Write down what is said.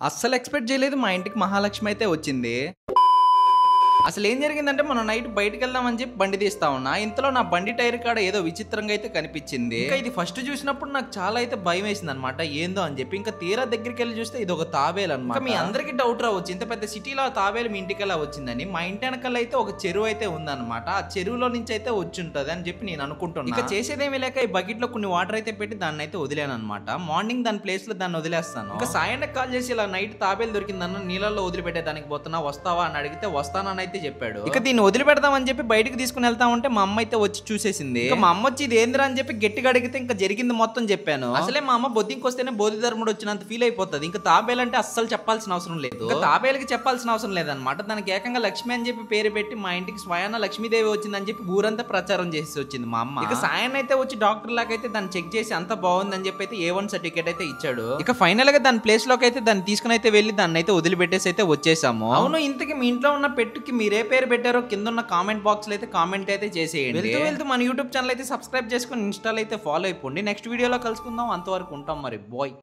అస్సలు ఎక్స్‌పెక్ట్ చేయలేదు మా ఇంటికి మహాలక్ష్మి అయితే వచ్చింది. అసలేం జరిగిందంటే మనం నైట్ బయటికెళ్దామని చెప్పి బండి తీస్తా ఉన్నా. ఇంతలో నా బండి టైర్ కాడ ఏదో విచిత్రంగా అయితే కనిపించింది. ఇంకా ఇది ఫస్ట్ చూసినప్పుడు నాకు చాలా అయితే భయమేసిందన్నమాట. ఏందో అని చెప్పి. ఇంకా తీరా దగ్గరికెళ్లి చూస్తే ఇదొక తాబేలన్నమాట. మీ అందరికి డౌట్ రావచ్చు. ఇంత పెద్ద సిటీలో ఆ తాబేలు మీ ఇంటికెలా వచ్చిందని. మా ఇంటి వెనకాల అయితే ఒక చెరువు అయితే ఉందన్నమాట. ఆ చెరువులో నుంచి అయితే వచ్చుంటది అని చెప్పి నేను అనుకుంటున్నా. ఇక చేసేదేమీ లేక ఈ బకెట్ లో కొన్ని వాటర్ అయితే పెట్టి దాన్ని అయితే వదిలేను అనమాట. మార్నింగ్ దాని ప్లేస్ లో దాన్ని వదిలేస్తాను. ఇంకా సాయంత్రం కాల్ చేసి ఇలా నైట్ తాబేలు దొరికిందన్న నీళ్ళలో వదిలిపెట్టేదానికి పోతున్నా, వస్తావా అని అడిగితే వస్తానని అయితే చెప్పాడు. ఇక దీన్ని వదిలిపెడదామని చెప్పి బయటకు తీసుకుని వెళ్తా ఉంటే మా అమ్మ అయితే వచ్చి చూసేసింది. ఇక మా అమ్మ వచ్చి ఇది ఏందిరా అని చెప్పి గట్టిగా అడిగితే ఇంకా జరిగింది మొత్తం చెప్పాను. అసలే మా అమ్మ బొద్దింకొస్తేనే బోధిధర్ముడు వచ్చినంత ఫీల్ అయిపోతుంది. ఇంకా తాబేలంటే అస్సలు చెప్పాల్సిన అవసరం లేదు. ఇంకా తాబేలకి చెప్పాల్సిన అవసరం లేదనమాట. దానికి ఏకంగా లక్ష్మి అని చెప్పి పేరు పెట్టి మా ఇంటికి స్వయాన లక్ష్మీదేవి వచ్చిందని చెప్పి ఊరంతా ప్రచారం చేసి వచ్చింది మా అమ్మ. ఇక సాయం అయితే వచ్చి డాక్టర్ లాగా అయితే దాన్ని చెక్ చేసి అంత బాగుందని చెప్పి అయితే A1 సర్టిఫికేట్ అయితే ఇచ్చాడు. ఇక ఫైనల్ గా దాని ప్లేస్ లోకి అయితే దాన్ని తీసుకుని అయితే వెళ్ళి దాన్ని అయితే వదిలిపెట్టేసి అయితే వచ్చేసాము. అవును, ఇంతకి మీ ఇంట్లో ఉన్న పెట్టుకి మీరే పేరు పెట్టారో కింద ఉన్న కామెంట్ బాక్స్ లో అయితే కామెంట్ అయితే చేసేయండి. వెళ్తూ మన యూట్యూబ్ ఛానల్ అయితే సబ్స్క్రైబ్ చేసుకుని ఇన్స్టాల్ అయితే ఫాలో అయిపోండి. నెక్స్ట్ వీడియోలో కలుసుకుందాం. అంతవరకు ఉంటాం మరి. బాయ్.